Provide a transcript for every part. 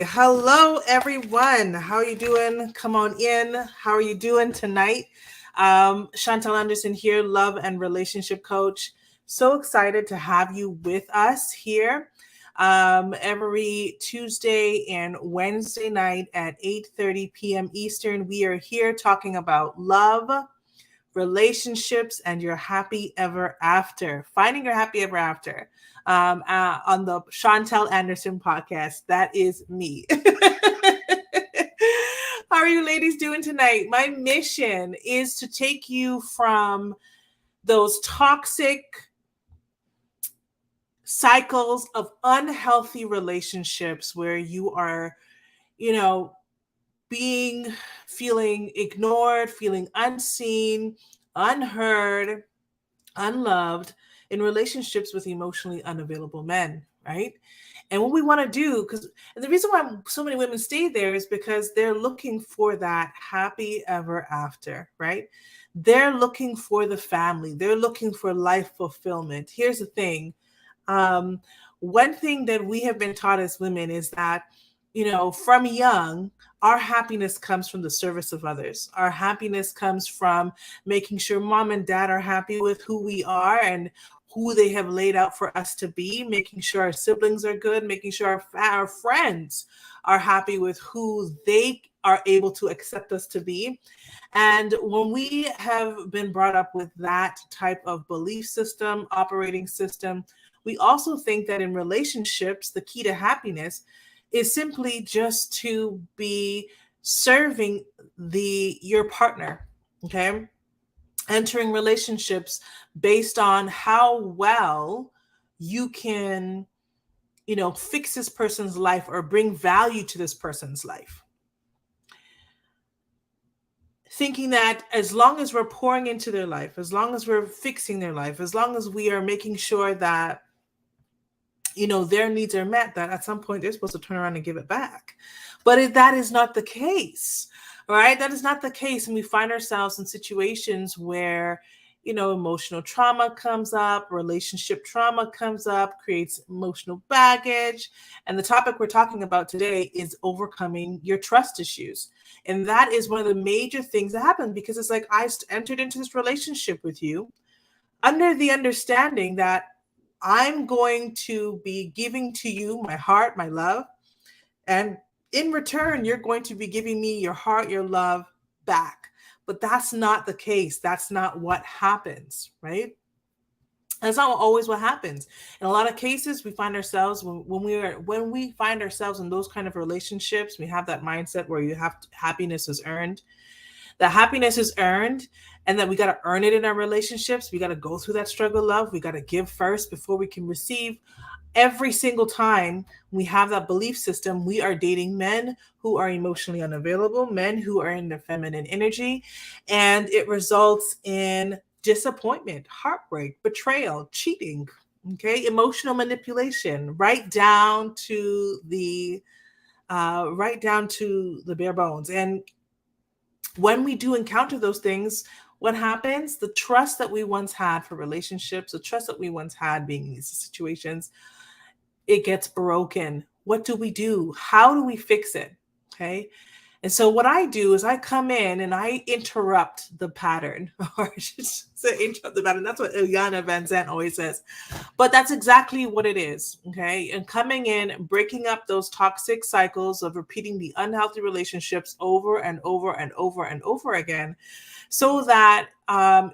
Hello, everyone. How are you doing? Come on in. How are you doing tonight? Chantal Anderson here, love and relationship coach. So excited to have you with us here every Tuesday and Wednesday night at 8:30 p.m. Eastern. We are here talking about love, relationships, and your happy ever after. Finding your happy ever after on the Chantel Anderson podcast. That is me. How are you ladies doing tonight? My mission is to take you from those toxic cycles of unhealthy relationships where you are, you know, being feeling ignored, feeling unseen, unheard, unloved in relationships with emotionally unavailable men, right? And what we want to do, and the reason why so many women stay there is because they're looking for that happy ever after, right? They're looking for the family, they're looking for life fulfillment. Here's the thing, um, one thing that we have been taught as women is that, from young, our happiness comes from the service of others. Our happiness comes from making sure mom and dad are happy with who we are and who they have laid out for us to be, making sure our siblings are good, making sure our friends are happy with who they are able to accept us to be. And when we have been brought up with that type of belief system, operating system, we also think that in relationships, the key to happiness is simply just to be serving your partner, okay? Entering relationships based on how well you can, fix this person's life or bring value to this person's life. Thinking that as long as we're pouring into their life, as long as we're fixing their life, as long as we are making sure that their needs are met, that at some point they're supposed to turn around and give it back. But that is not the case, right? That is not the case. And we find ourselves in situations where, emotional trauma comes up, relationship trauma comes up, creates emotional baggage. And the topic we're talking about today is overcoming your trust issues. And that is one of the major things that happen, because it's like I entered into this relationship with you under the understanding that I'm going to be giving to you my heart, my love. And in return, you're going to be giving me your heart, your love back. But that's not the case. That's not what happens, right? That's not always what happens. In a lot of cases, we find ourselves when we find ourselves in those kind of relationships, we have that mindset where happiness is earned. That happiness is earned, and that we got to earn it in our relationships. We got to go through that struggle of love. We got to give first before we can receive. Every single time we have that belief system, we are dating men who are emotionally unavailable, men who are in their feminine energy, and it results in disappointment, heartbreak, betrayal, cheating, okay, emotional manipulation, right down to the bare bones. And when we do encounter those things, what happens? The trust that we once had for relationships, the trust that we once had being in these situations, it gets broken. What do we do? How do we fix it? Okay. And so what I do is I come in and I interrupt the pattern, or I should say interrupt the pattern. That's what Ilyana Van Zandt always says. But that's exactly what it is. Okay. And coming in, breaking up those toxic cycles of repeating the unhealthy relationships over and over and over and over again, so that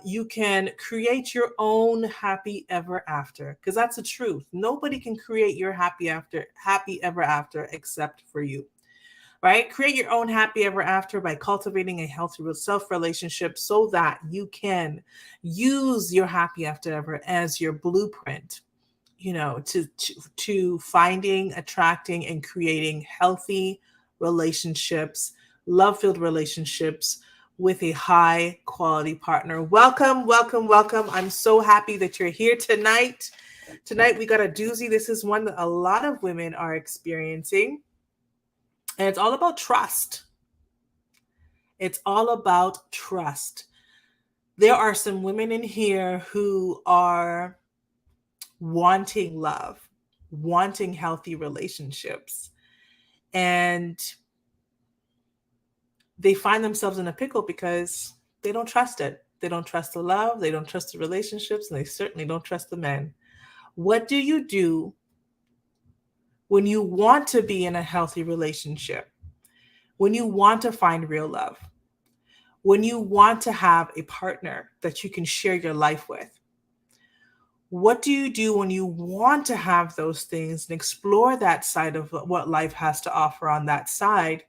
you can create your own happy ever after. Because that's the truth. Nobody can create your happy ever after except for you. Right? Create your own happy ever after by cultivating a healthy self relationship so that you can use your happy after ever as your blueprint, to finding, attracting, and creating healthy relationships, love-filled relationships with a high quality partner. Welcome, welcome, welcome. I'm so happy that you're here tonight. Tonight we got a doozy. This is one that a lot of women are experiencing. And it's all about trust. It's all about trust. There are some women in here who are wanting love, wanting healthy relationships. And they find themselves in a pickle because they don't trust it. They don't trust the love, they don't trust the relationships, and they certainly don't trust the men. What do you do when you want to be in a healthy relationship? When you want to find real love? When you want to have a partner that you can share your life with? What do you do when you want to have those things and explore that side of what life has to offer on that side,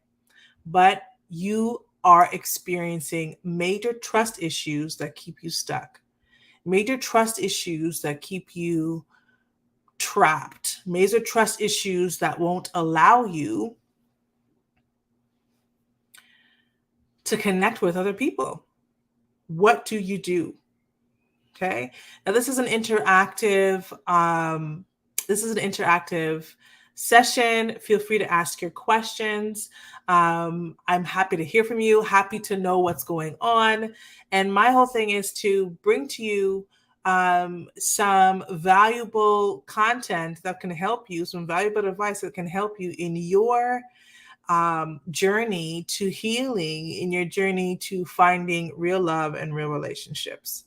but you are experiencing major trust issues that keep you stuck, major trust issues that keep you trapped, major trust issues that won't allow you to connect with other people? What do you do? Okay. Now this is an interactive session. Feel free to ask your questions. I'm happy to hear from you, happy to know what's going on. And my whole thing is to bring to you some valuable content that can help you, some valuable advice that can help you in your journey to healing, in your journey to finding real love and real relationships.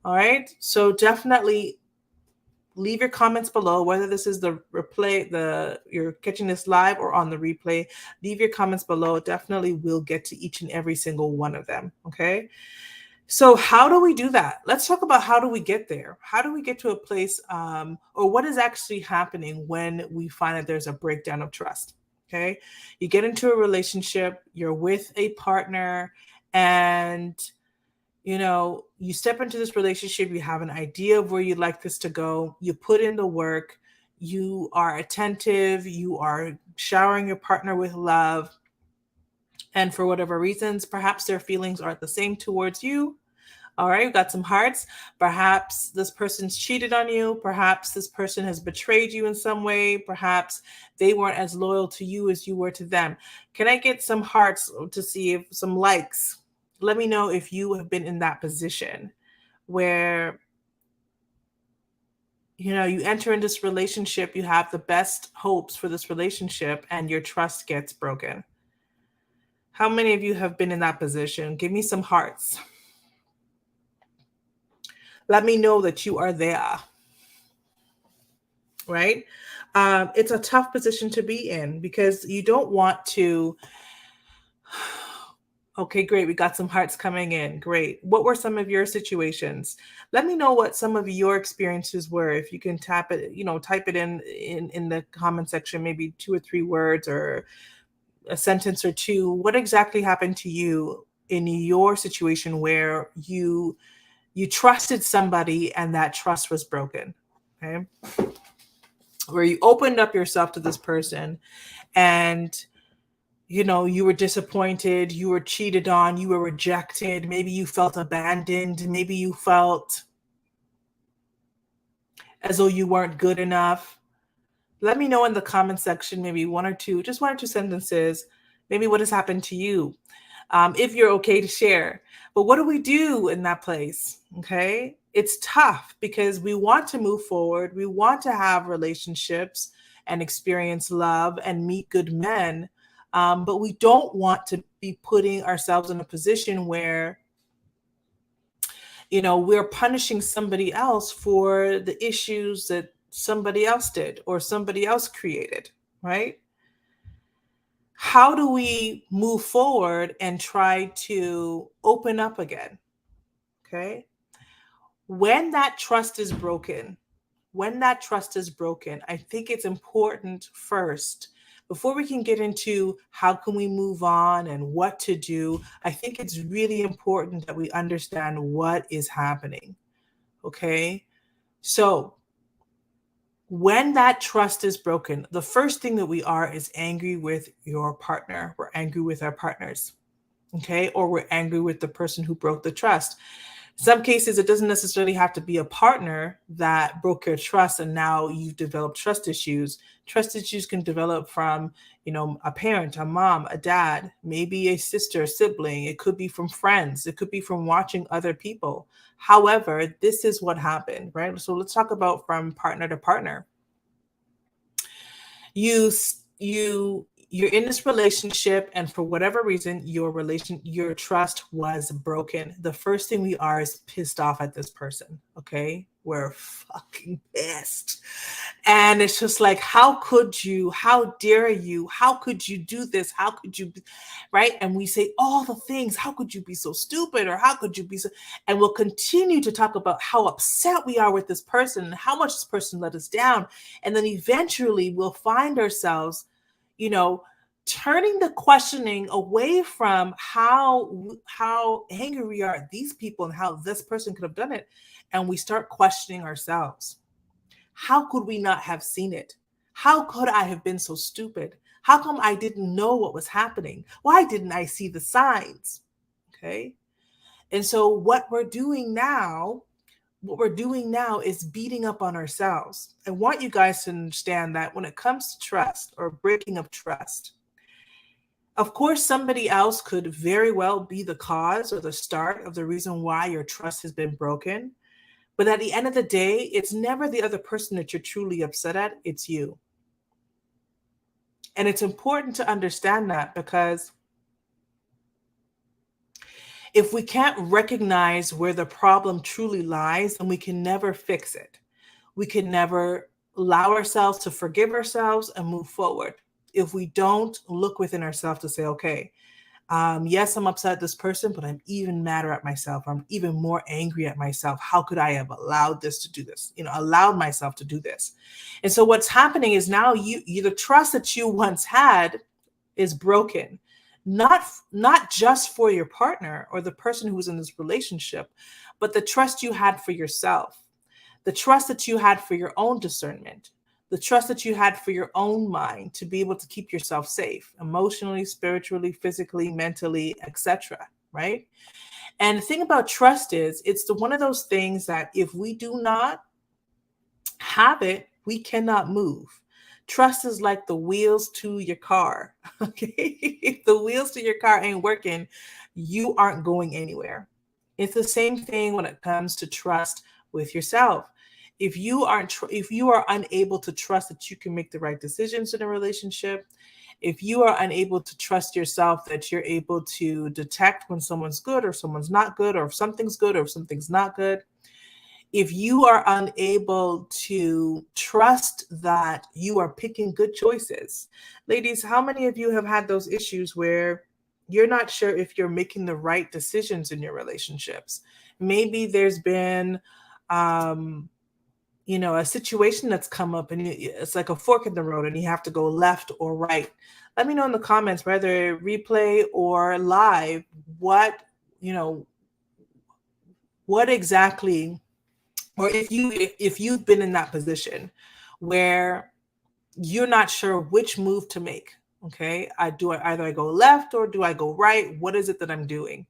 All right. So definitely leave your comments below, whether this is the replay, you're catching this live or on the replay. Leave your comments below. Definitely will get to each and every single one of them. Okay. So how do we do that? Let's talk about how do we get there? How do we get to a place, or what is actually happening when we find that there's a breakdown of trust? Okay. You get into a relationship, you're with a partner, and you step into this relationship, you have an idea of where you'd like this to go, you put in the work, you are attentive, you are showering your partner with love. And for whatever reasons, perhaps their feelings aren't the same towards you. All right, you got some hearts. Perhaps this person's cheated on you. Perhaps this person has betrayed you in some way. Perhaps they weren't as loyal to you as you were to them. Can I get some hearts to see if some likes? Let me know if you have been in that position where, you enter in this relationship, you have the best hopes for this relationship, and your trust gets broken. How many of you have been in that position? Give me some hearts. Let me know that you are there. Right? It's a tough position to be in because you don't want to. Okay, great. We got some hearts coming in. Great. What were some of your situations? Let me know what some of your experiences were. If you can type it in the comment section, maybe 2 or 3 words or a sentence or two. What exactly happened to you in your situation where you trusted somebody and that trust was broken? Okay. Where you opened up yourself to this person and you were disappointed, you were cheated on, you were rejected, maybe you felt abandoned, maybe you felt as though you weren't good enough. Let me know in the comment section, maybe one or two sentences, maybe what has happened to you, if you're okay to share. But what do we do in that place? Okay. It's tough because we want to move forward. We want to have relationships and experience love and meet good men. But we don't want to be putting ourselves in a position where, we're punishing somebody else for the issues that somebody else did or somebody else created, right? How do we move forward and try to open up again? Okay. When that trust is broken, I think it's important first, before we can get into how can we move on and what to do, I think it's really important that we understand what is happening. Okay. So when that trust is broken, the first thing that we are is angry with your partner. We're angry with our partners. Okay. Or we're angry with the person who broke the trust. In some cases, it doesn't necessarily have to be a partner that broke your trust and now you've developed trust issues. Trust issues can develop from, a parent, a mom, a dad, maybe a sister, a sibling. It could be from friends. It could be from watching other people. However, this is what happened, right? So let's talk about from partner to partner. You you're in this relationship, and for whatever reason your trust was broken. The first thing we are is pissed off at this person. Okay, we're fucking pissed, and it's just like, how could you, how dare you, how could you do this, how could you be, right? And we say all the things, how could you be so stupid, or how could you be so, and we'll continue to talk about how upset we are with this person and how much this person let us down. And then eventually we'll find ourselves, you know, turning the questioning away from how angry we are at these people and how this person could have done it, and we start questioning ourselves. How could we not have seen it? How could I have been so stupid? How come I didn't know what was happening? Why didn't I see the signs? Okay. And so what we're doing now is beating up on ourselves. I want you guys to understand that when it comes to trust or breaking of trust, of course, somebody else could very well be the cause or the start of the reason why your trust has been broken. But at the end of the day, it's never the other person that you're truly upset at, it's you. And it's important to understand that, because if we can't recognize where the problem truly lies, then we can never fix it. We can never allow ourselves to forgive ourselves and move forward if we don't look within ourselves to say, okay, yes, I'm upset at this person, but I'm even madder at myself. I'm even more angry at myself. How could I have allowed this to do this? Allowed myself to do this. And so what's happening is now you the trust that you once had is broken. Not just for your partner or the person who's in this relationship, but the trust you had for yourself, the trust that you had for your own discernment, the trust that you had for your own mind to be able to keep yourself safe emotionally, spiritually, physically, mentally, etc. Right? And the thing about trust is it's one of those things that if we do not have it, we cannot move. Trust is like the wheels to your car. Okay. If the wheels to your car ain't working, you aren't going anywhere. It's the same thing when it comes to trust with yourself. If you are unable to trust that you can make the right decisions in a relationship, if you are unable to trust yourself that you're able to detect when someone's good or someone's not good, or if something's good or if something's not good, if you are unable to trust that you are picking good choices. Ladies, how many of you have had those issues where you're not sure if you're making the right decisions in your relationships? Maybe there's been a situation that's come up and it's like a fork in the road and you have to go left or right. Let me know in the comments, whether replay or live, what exactly, or if you've been in that position where you're not sure which move to make. Okay, either I go left or do I go right? What is it that I'm doing?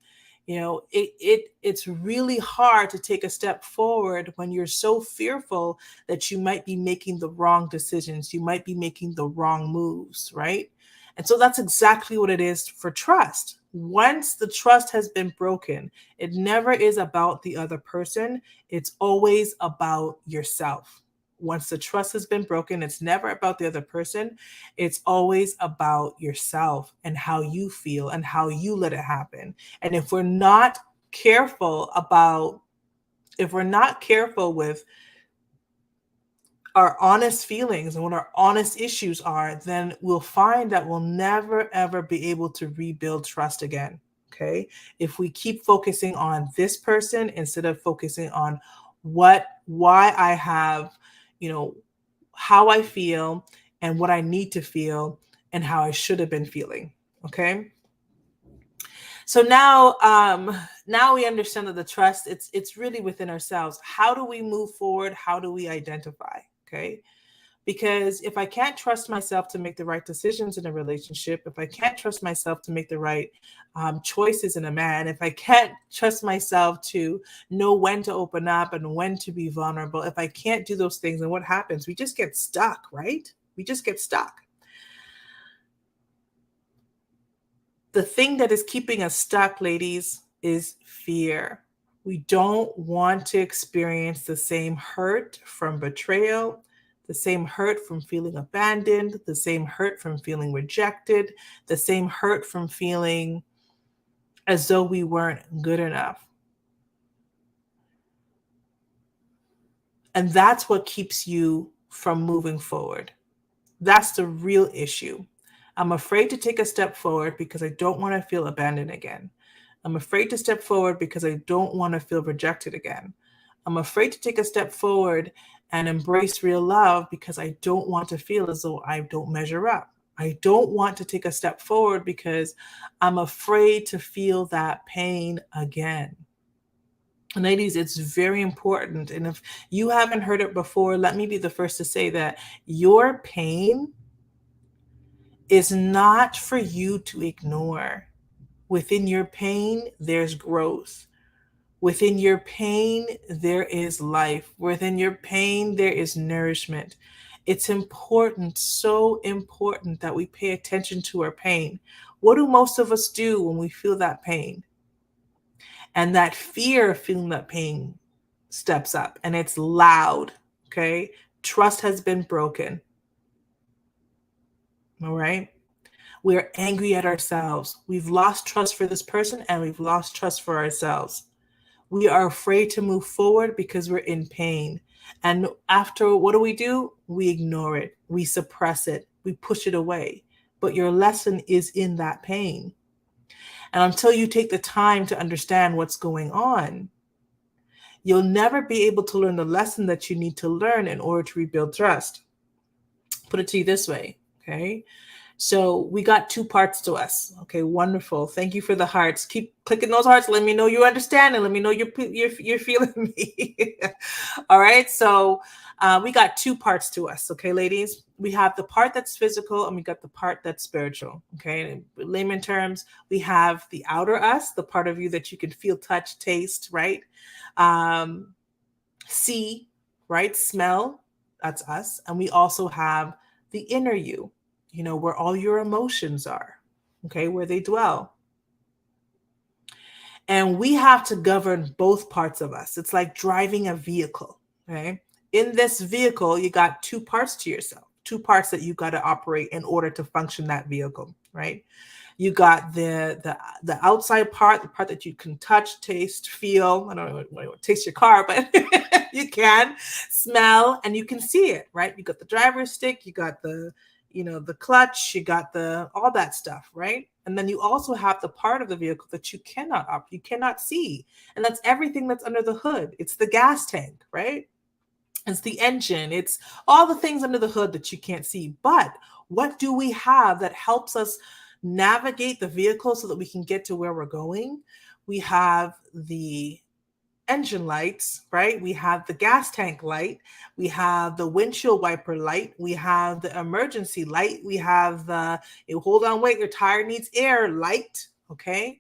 It's really hard to take a step forward when you're so fearful that you might be making the wrong decisions, you might be making the wrong moves, right? And so that's exactly what it is for trust. Once the trust has been broken, it never is about the other person, it's always about yourself. Once the trust has been broken, it's never about the other person. It's always about yourself and how you feel and how you let it happen. And if we're not careful with our honest feelings and what our honest issues are, then we'll find that we'll never, ever be able to rebuild trust again. Okay. If we keep focusing on this person instead of focusing on why I have, how I feel and what I need to feel and how I should have been feeling. Okay. So now we understand that the trust, it's really within ourselves. How do we move forward? How do we identify? Okay. Because if I can't trust myself to make the right decisions in a relationship, if I can't trust myself to make the right choices in a man, if I can't trust myself to know when to open up and when to be vulnerable, if I can't do those things, then what happens? We just get stuck, right? We just get stuck. The thing that is keeping us stuck, ladies, is fear. We don't want to experience the same hurt from betrayal, the same hurt from feeling abandoned, the same hurt from feeling rejected, the same hurt from feeling as though we weren't good enough. And that's what keeps you from moving forward. That's the real issue. I'm afraid to take a step forward because I don't want to feel abandoned again. I'm afraid to step forward because I don't want to feel rejected again. I'm afraid to take a step forward and embrace real love because I don't want to feel as though I don't measure up. I don't want to take a step forward because I'm afraid to feel that pain again. Ladies, it's very important. And if you haven't heard it before, let me be the first to say that your pain is not for you to ignore. Within your pain, there's growth. Within your pain, there is life. Within your pain, there is nourishment. It's important, so important that we pay attention to our pain. What do most of us do when we feel that pain? And that fear of feeling that pain steps up and it's loud. Okay. Trust has been broken. All right. We're angry at ourselves. We've lost trust for this person and we've lost trust for ourselves. We are afraid to move forward because we're in pain. And after, what do? We ignore it. We suppress it. We push it away. But your lesson is in that pain. And until you take the time to understand what's going on, you'll never be able to learn the lesson that you need to learn in order to rebuild trust. Put it to you this way, okay? So we got two parts to us. Okay, wonderful. Thank you for the hearts. Keep clicking those hearts. Let me know you understand and let me know you're feeling me. All right. So we got two parts to us. Okay, ladies. We have the part that's physical and we got the part that's spiritual. Okay. In layman terms, we have the outer us, the part of you that you can feel, touch, taste, right? See, right? Smell. That's us. And we also have the inner you, where all your emotions are, okay, where they dwell. And we have to govern both parts of us. It's like driving a vehicle, okay? In this vehicle, you got two parts to yourself, two parts that you got to operate in order to function that vehicle, right? You got the outside part, the part that you can touch, taste, feel. I don't know, taste your car, but you can smell and you can see it, right? You got the driver's stick, you got the clutch, you got all that stuff, right? And then you also have the part of the vehicle that you cannot see. And that's everything that's under the hood. It's the gas tank, right? It's the engine. It's all the things under the hood that you can't see. But what do we have that helps us navigate the vehicle so that we can get to where we're going? We have the engine lights, right? We have the gas tank light. We have the windshield wiper light. We have the emergency light. We have hold on, wait, your tire needs air light. Okay.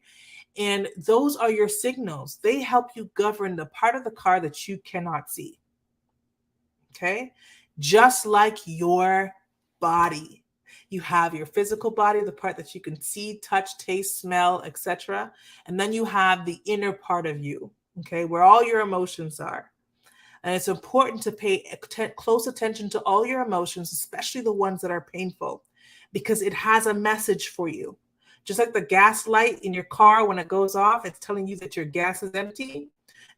And those are your signals. They help you govern the part of the car that you cannot see. Okay. Just like your body. You have your physical body, the part that you can see, touch, taste, smell, etc. And then you have the inner part of you, okay, where all your emotions are. And it's important to pay close attention to all your emotions, especially the ones that are painful, because it has a message for you. Just like the gas light in your car, when it goes off, it's telling you that your gas is empty.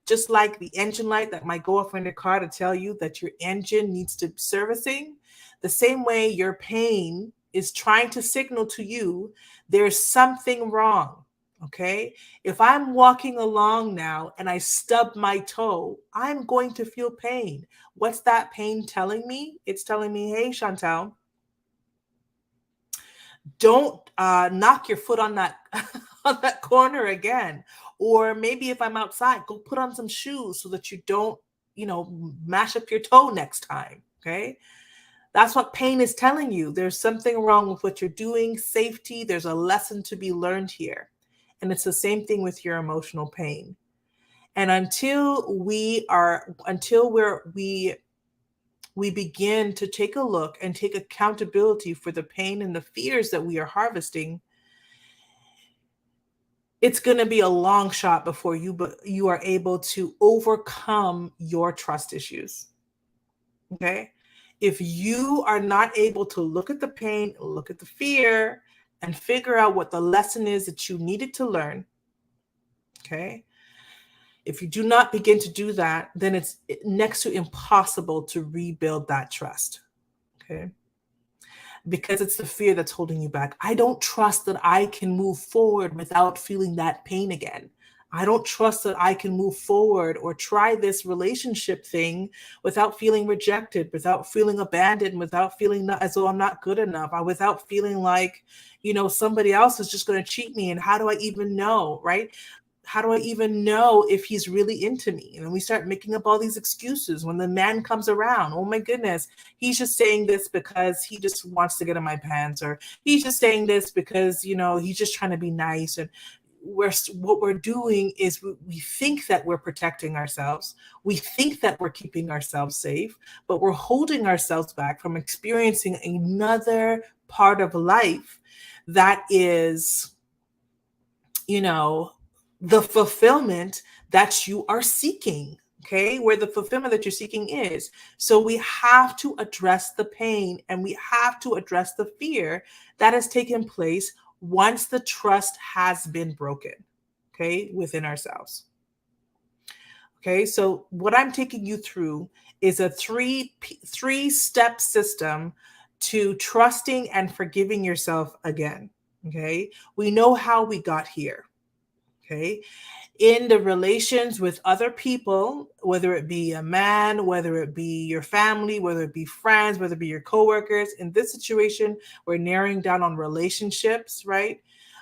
Just like the engine light that might go off in your car to tell you that your engine needs to servicing, the same way your pain is trying to signal to you there's something wrong. Okay. If I'm walking along now and I stub my toe, I'm going to feel pain. What's that pain telling me? It's telling me, hey, Chantal, don't knock your foot on that on that corner again. Or maybe if I'm outside, go put on some shoes so that you don't, mash up your toe next time. Okay. That's what pain is telling you. There's something wrong with what you're doing. Safety. There's a lesson to be learned here. And it's the same thing with your emotional pain. And until we begin to take a look and take accountability for the pain and the fears that we are harvesting, it's going to be a long shot before you are able to overcome your trust issues. Okay? If you are not able to look at the pain, look at the fear, and figure out what the lesson is that you needed to learn, okay? If you do not begin to do that, then it's next to impossible to rebuild that trust, okay? Because it's the fear that's holding you back. I don't trust that I can move forward without feeling that pain again. I don't trust that I can move forward or try this relationship thing without feeling rejected, without feeling abandoned, without feeling not, as though I'm not good enough, without feeling like, somebody else is just going to cheat me. And how do I even know, right? How do I even know if he's really into me? And then we start making up all these excuses when the man comes around. Oh my goodness, he's just saying this because he just wants to get in my pants, or he's just saying this because, he's just trying to be nice. And what we're doing is we think that we're protecting ourselves. We think that we're keeping ourselves safe, but we're holding ourselves back from experiencing another part of life that is, the fulfillment that you are seeking, okay? Where the fulfillment that you're seeking is. So we have to address the pain and we have to address the fear that has taken place once the trust has been broken, okay, within ourselves. Okay, so what I'm taking you through is a three-step system to trusting and forgiving yourself again, okay? We know how we got here. Okay. In the relations with other people, whether it be a man, whether it be your family, whether it be friends, whether it be your coworkers, in this situation, we're narrowing down on relationships, right?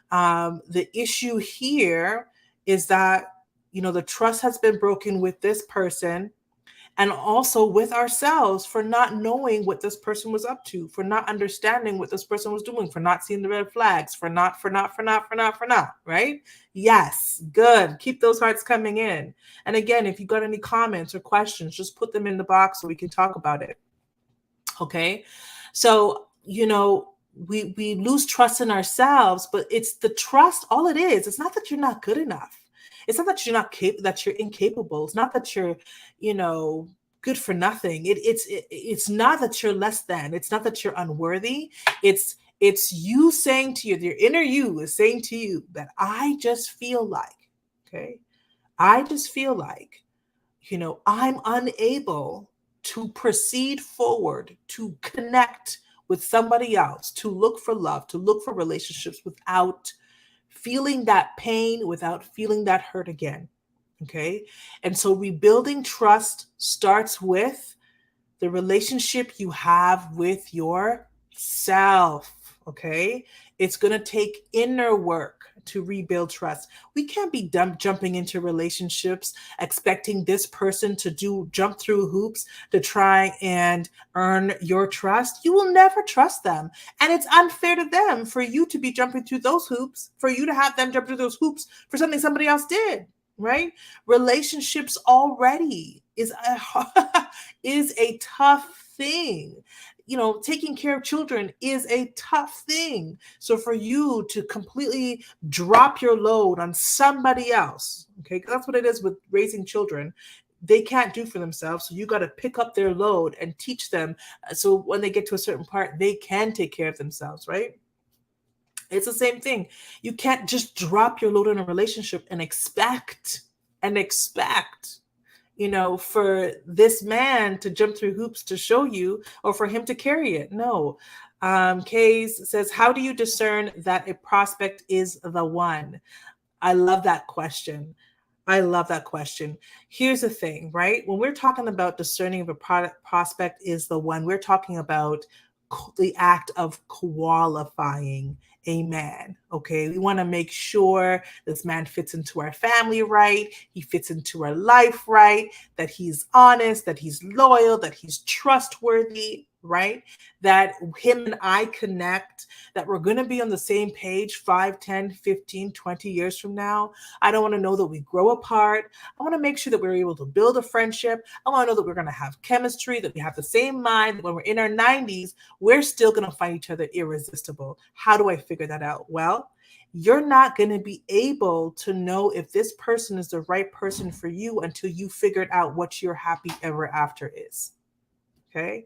The issue here is that, the trust has been broken with this person, and also with ourselves for not knowing what this person was up to, for not understanding what this person was doing, for not seeing the red flags, for not, right? Yes, good. Keep those hearts coming in. And again, if you got any comments or questions, just put them in the box so we can talk about it. Okay. So, we lose trust in ourselves, but it's the trust. All it is, it's not that you're not good enough. It's not that you're not that you're incapable. It's not that you're, good for nothing. It's not that you're less than. It's not that you're unworthy. It's you saying to you, your inner you is saying to you that I just feel like, okay, I just feel like, I'm unable to proceed forward, to connect with somebody else, to look for love, to look for relationships without feeling that pain, without feeling that hurt again. Okay. And so rebuilding trust starts with the relationship you have with yourself. Okay. It's going to take inner work to rebuild trust. We can't be jumping into relationships expecting this person to jump through hoops to try and earn your trust. You will never trust them. And it's unfair to them for you to be jumping through those hoops, for you to have them jump through those hoops for something somebody else did. Right? Relationships already is a tough thing. Taking care of children is a tough thing. So for you to completely drop your load on somebody else, okay, because that's what it is with raising children. They can't do for themselves. So you got to pick up their load and teach them. So when they get to a certain part, they can take care of themselves, right? It's the same thing. You can't just drop your load in a relationship and expect, for this man to jump through hoops to show you, or for him to carry it. No. Kays says, how do you discern that a prospect is the one? I love that question. Here's the thing, right? When we're talking about discerning if a prospect is the one, we're talking about the act of qualifying a man. Okay. We want to make sure this man fits into our family right. He fits into our life right. That he's honest, that he's loyal, that he's trustworthy, right? That him and I connect, that we're going to be on the same page 5, 10, 15, 20 years from now. I don't want to know that we grow apart. I want to make sure that we're able to build a friendship. I want to know that we're going to have chemistry, that we have the same mind, that when we're in our 90s, we're still going to find each other irresistible. How do I figure that out? Well, you're not going to be able to know if this person is the right person for you until you figured out what your happy ever after is. Okay.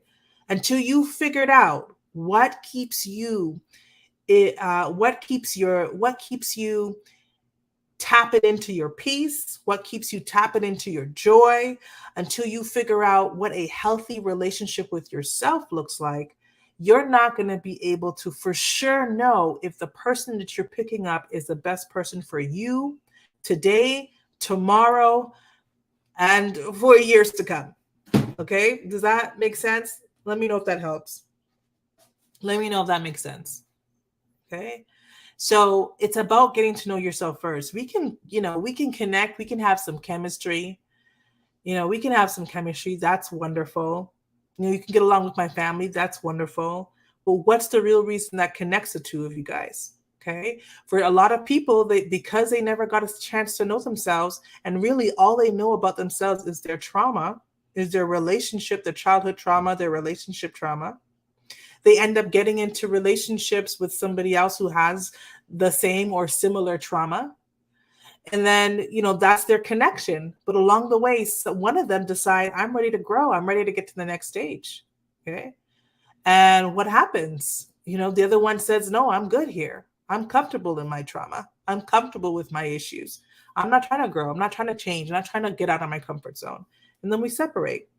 until you figured out what keeps you what keeps you tapping into your peace, what keeps you tapping into your joy, until you figure out what a healthy relationship with yourself looks like, you're not going to be able to for sure know if the person that you're picking up is the best person for you today, tomorrow, and for years to come. Okay? Does that make sense? Let me know if that helps. Let me know if that makes sense. Okay? So it's about getting to know yourself first. We can connect, we can have some chemistry. We can have some chemistry. That's wonderful. You can get along with my family. That's wonderful. But what's the real reason that connects the two of you guys? Okay. For a lot of people, because they never got a chance to know themselves, and really all they know about themselves is their trauma, is their relationship, their childhood trauma, their relationship trauma. They end up getting into relationships with somebody else who has the same or similar trauma. And then, that's their connection. But along the way, one of them decide, I'm ready to grow. I'm ready to get to the next stage. Okay. And what happens? The other one says, no, I'm good here. I'm comfortable in my trauma. I'm comfortable with my issues. I'm not trying to grow. I'm not trying to change. I'm not trying to get out of my comfort zone. And then we separate.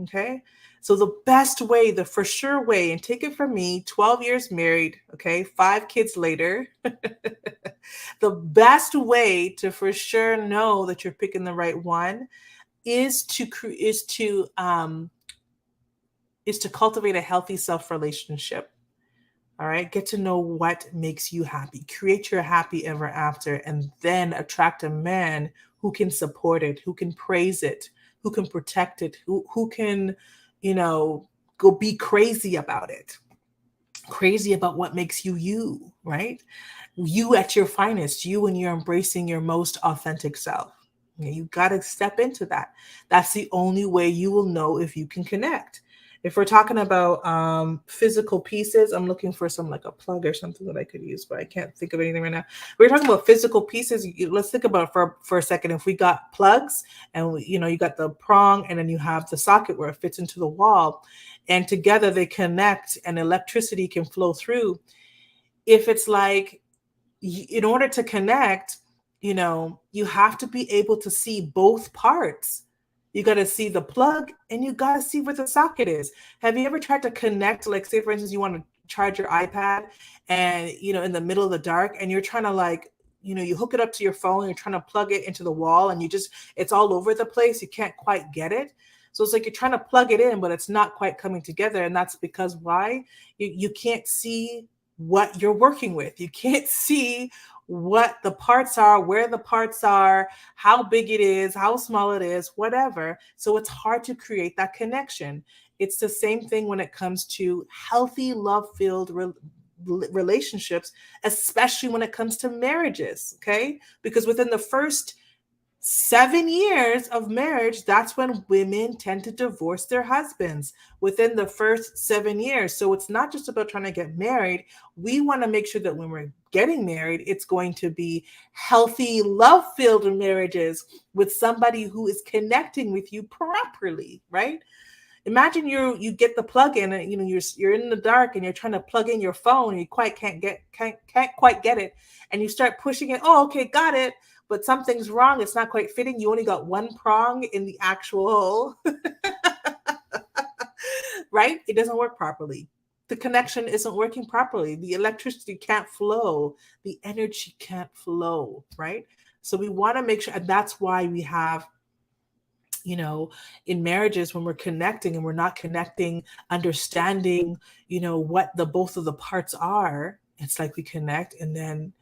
Okay. So the best way, the for sure way, and take it from me, 12 years married, okay, 5 kids later, the best way to for sure know that you're picking the right one is to cultivate a healthy self relationship. All right. Get to know what makes you happy. Create your happy ever after, and then attract a man who can support it, who can praise it, who can protect it, who can, go be crazy about it. Crazy about what makes you you, right? You at your finest, you when you're embracing your most authentic self. You got to step into that. That's the only way you will know if you can connect. If we're talking about physical pieces, I'm looking for some like a plug or something that I could use, but I can't think of anything right now. We're talking about physical pieces. Let's think about it for a second. If we got plugs and you got the prong and then you have the socket where it fits into the wall, and together they connect and electricity can flow through. If it's like, in order to connect, you have to be able to see both parts. You got to see the plug and you got to see where the socket is. Have you ever tried to connect, like say for instance, you want to charge your iPad and, in the middle of the dark, and you're trying to you hook it up to your phone, you're trying to plug it into the wall, and it's all over the place. You can't quite get it. So it's like you're trying to plug it in, but it's not quite coming together. And that's because why? You can't see what you're working with. You can't see what the parts are, where the parts are, how big it is, how small it is, whatever. So it's hard to create that connection. It's the same thing when it comes to healthy, love-filled relationships, especially when it comes to marriages, okay? Because within the first 7 years of marriage, that's when women tend to divorce their husbands, within the first 7 years. So it's not just about trying to get married. We want to make sure that when we're getting married, it's going to be healthy, love-filled marriages with somebody who is connecting with you properly, right? Imagine you get the plug in and you're in the dark and you're trying to plug in your phone and you can't quite get it, and you start pushing it. Oh, okay, got it. But something's wrong. It's not quite fitting. You only got one prong in the actual hole, right? It doesn't work properly. The connection isn't working properly. The electricity can't flow. The energy can't flow, right? So we want to make sure, and that's why we have, in marriages, when we're connecting and we're not connecting, understanding, what the both of the parts are, it's like we connect and then,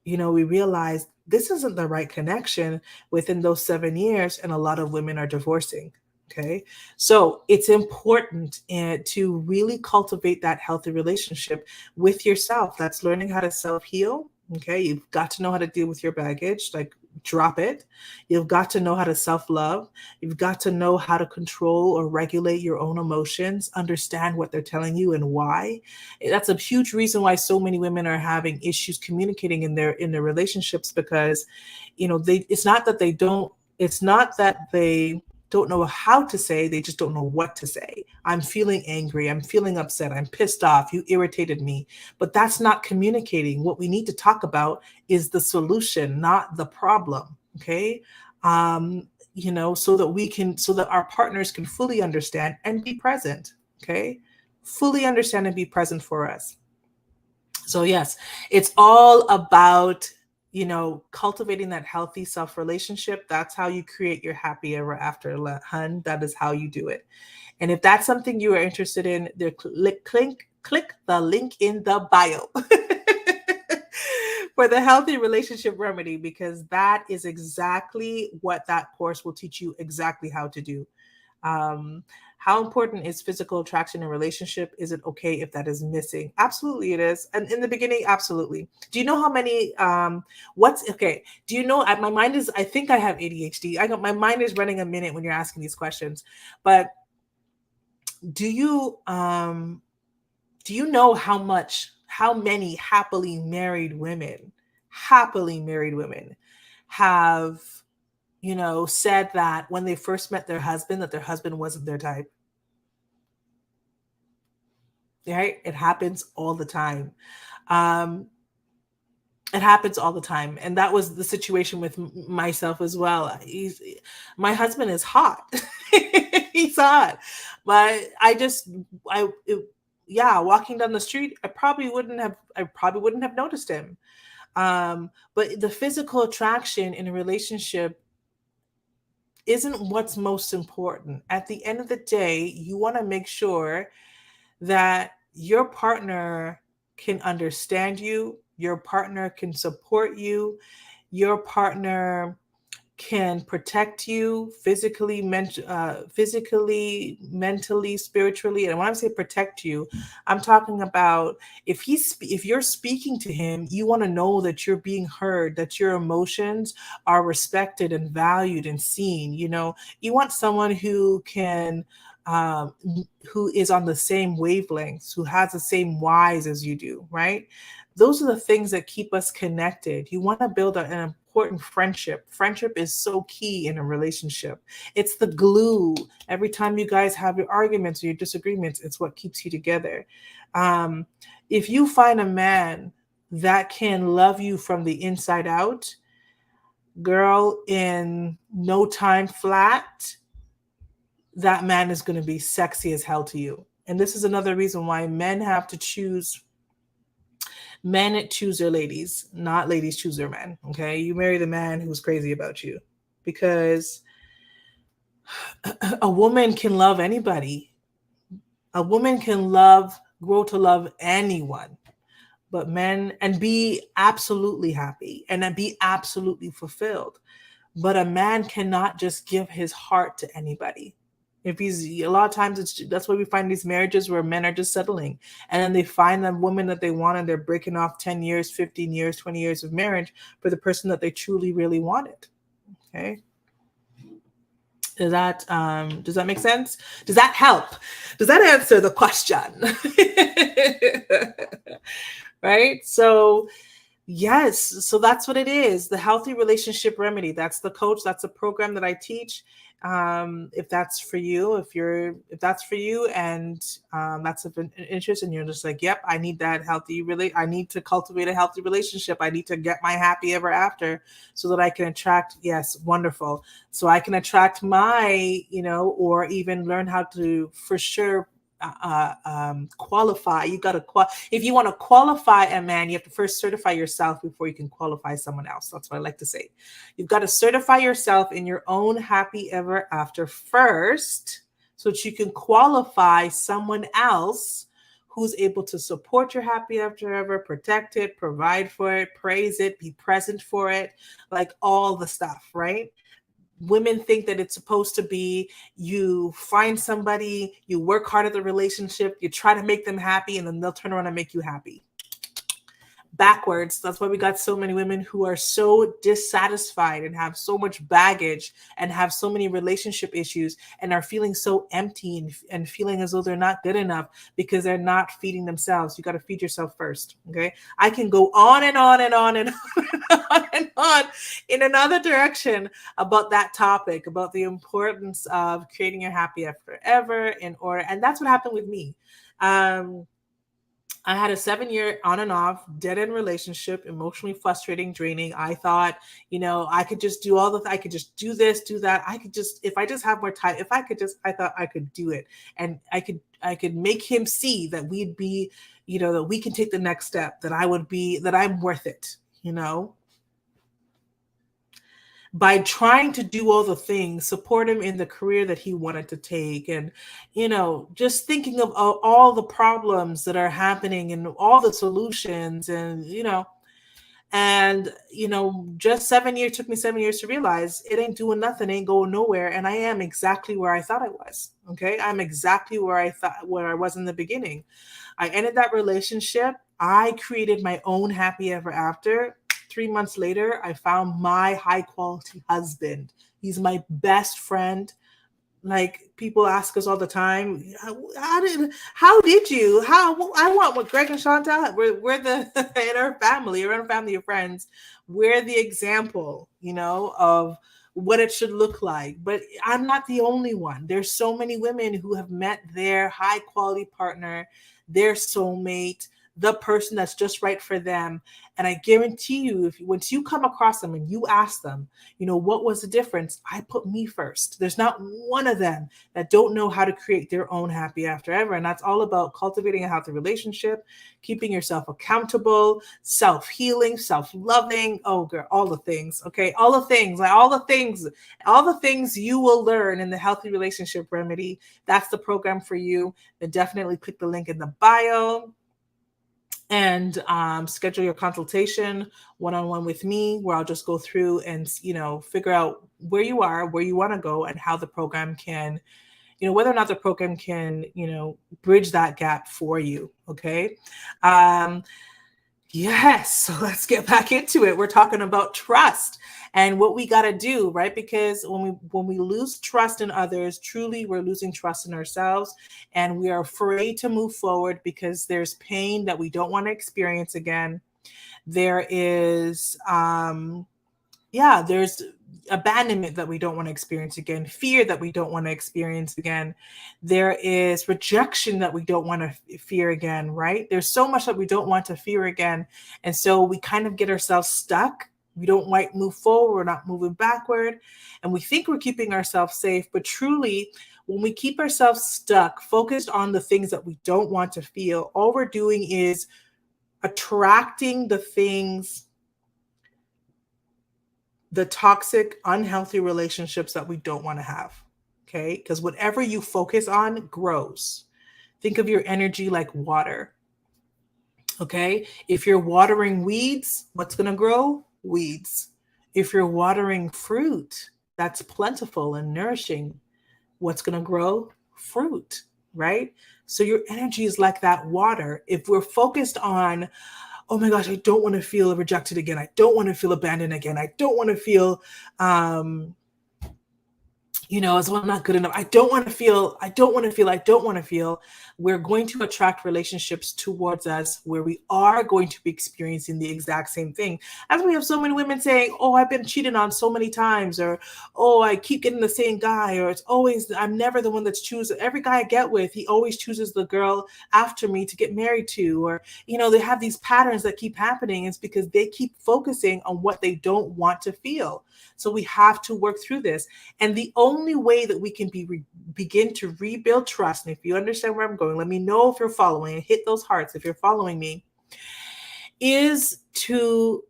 we realize this isn't the right connection within those 7 years. And a lot of women are divorcing. Okay. So it's important to really cultivate that healthy relationship with yourself. That's learning how to self-heal. Okay. You've got to know how to deal with your baggage, like drop it. You've got to know how to self-love. You've got to know how to control or regulate your own emotions, understand what they're telling you and why. That's a huge reason why so many women are having issues communicating in their relationships, because, it's not that they don't don't know how to say, they just don't know what to say. I'm feeling angry, I'm feeling upset, I'm pissed off, you irritated me. But that's not communicating. What we need to talk about is the solution, not the problem. Okay. So that so that our partners can fully understand and be present. Okay. Fully understand and be present for us. So yes, it's all about, cultivating that healthy self relationship. That's how you create your happy ever after, hun. That is how you do it. And if that's something you are interested in, there, click the link in the bio for the healthy relationship remedy, because that is exactly what that course will teach you exactly how to do. Um, how important is physical attraction in a relationship? Is it okay if that is missing? Absolutely, it is. And in the beginning, absolutely. Do you know how many? What's okay? Do you know? My mind is. I think I have ADHD. My mind is running a minute when you're asking these questions. But do you know how many happily married women have said that when they first met their husband, that their husband wasn't their type? Right? It happens all the time. Um, it happens all the time. And that was the situation with myself as well. My husband is hot. He's hot. But walking down the street, I probably wouldn't have noticed him. But the physical attraction in a relationship isn't what's most important. At the end of the day, you want to make sure that your partner can understand you, your partner can support you, your partner can protect you physically, mentally, spiritually. And when I say protect you, I'm talking about if you're speaking to him, you want to know that you're being heard, that your emotions are respected and valued and seen. You want someone um, who is on the same wavelengths, who has the same whys as you do, right? Those are the things that keep us connected. You want to build an important friendship. Friendship is so key in a relationship. It's the glue. Every time you guys have your arguments or your disagreements, it's what keeps you together. Um, if you find a man that can love you from the inside out, girl, in no time flat, that man is going to be sexy as hell to you. And this is another reason why men choose their ladies, not ladies choose their men. Okay. You marry the man who's crazy about you, because a woman can love anybody. A woman can grow to love anyone, but men, and be absolutely happy and then be absolutely fulfilled. But a man cannot just give his heart to anybody. If he's a lot of times that's why we find these marriages where men are just settling, and then they find the woman that they want and they're breaking off 10 years, 15 years, 20 years of marriage for the person that they truly really wanted. Okay. Does that make sense? Does that help? Does that answer the question? Right? So yes, so that's what it is. The healthy relationship remedy. That's the coach. That's a program that I teach. If that's for you, if that's for you, and that's of an interest, and you're just like, yep, I need that I need to cultivate a healthy relationship. I need to get my happy ever after, so that I can attract. Yes, wonderful. So I can attract or even learn how to, for sure, qualify. If you want to qualify a man, you have to first certify yourself before you can qualify someone else. That's what I like to say. You've got to certify yourself in your own happy ever after first, so that you can qualify someone else who's able to support your happy after ever, protect it, provide for it, praise it, be present for it, like all the stuff, right? Women think that it's supposed to be, you find somebody, you work hard at the relationship, you try to make them happy, and then they'll turn around and make you happy. backwards. That's why we got so many women who are so dissatisfied and have so much baggage and have so many relationship issues and are feeling so empty and feeling as though they're not good enough because they're not feeding themselves. You got to feed yourself first. Okay. I can go on and on and on and on and on in another direction about that topic, about the importance of creating your happy forever in order. And that's what happened with me. I had a 7 year on and off dead end relationship, emotionally frustrating, draining. I thought, I could just do I could just do this, do that. I could just, if I just have more time, if I could just, I thought I could do it. And I could make him see that we'd be, that we can take the next step, that that I'm worth it, by trying to do all the things, support him in the career that he wanted to take, and just thinking of all the problems that are happening and all the solutions, and just 7 years took me 7 years to realize it ain't doing nothing, ain't going nowhere, and I am exactly where I thought I was. Okay, I'm exactly where I was in the beginning. I ended that relationship. I created my own happy ever after. 3 months later, I found my high quality husband. He's my best friend. Like, people ask us all the time, how did you? I want what Greg and Chantal. We're the in our family, we're a family of friends. We're the example, of what it should look like. But I'm not the only one. There's so many women who have met their high quality partner, their soulmate, the person that's just right for them. And I guarantee you, once you come across them and you ask them, what was the difference? I put me first. There's not one of them that don't know how to create their own happy after ever. And that's all about cultivating a healthy relationship, keeping yourself accountable, self-healing, self-loving. Oh, girl, all the things. Okay. All the things you will learn in the Healthy Relationship Remedy. That's the program for you. Then definitely click the link in the bio and schedule your consultation one-on-one with me, where I'll just go through and figure out where you are, where you want to go, and how the program can, whether or not the program can, bridge that gap for you. Okay. Yes. So let's get back into it. We're talking about trust and what we got to do, right? Because when we lose trust in others, truly we're losing trust in ourselves, and we are afraid to move forward because there's pain that we don't want to experience again. There is there's abandonment that we don't want to experience again, fear that we don't want to experience again. There is rejection that we don't want to fear again, right? There's so much that we don't want to fear again. And so we kind of get ourselves stuck. We don't quite move forward. We're not moving backward. And we think we're keeping ourselves safe. But truly, when we keep ourselves stuck, focused on the things that we don't want to feel, all we're doing is attracting the toxic, unhealthy relationships that we don't want to have. Okay. Because whatever you focus on grows. Think of your energy like water. Okay. If you're watering weeds, what's going to grow? Weeds. If you're watering fruit that's plentiful and nourishing, what's going to grow? Fruit. Right. So your energy is like that water. If we're focused on, oh my gosh, I don't want to feel rejected again. I don't want to feel abandoned again. I don't want to feel, as well, I'm not good enough. I don't want to feel. We're going to attract relationships towards us where we are going to be experiencing the exact same thing. As we have so many women saying, oh, I've been cheated on so many times, or, oh, I keep getting the same guy, or I'm never the one that's choosing. Every guy I get with, he always chooses the girl after me to get married to, or, they have these patterns that keep happening. It's because they keep focusing on what they don't want to feel. So we have to work through this. And the only way that we can begin to rebuild trust, and if you understand where I'm going, let me know if you're following, and hit those hearts if you're following me, is to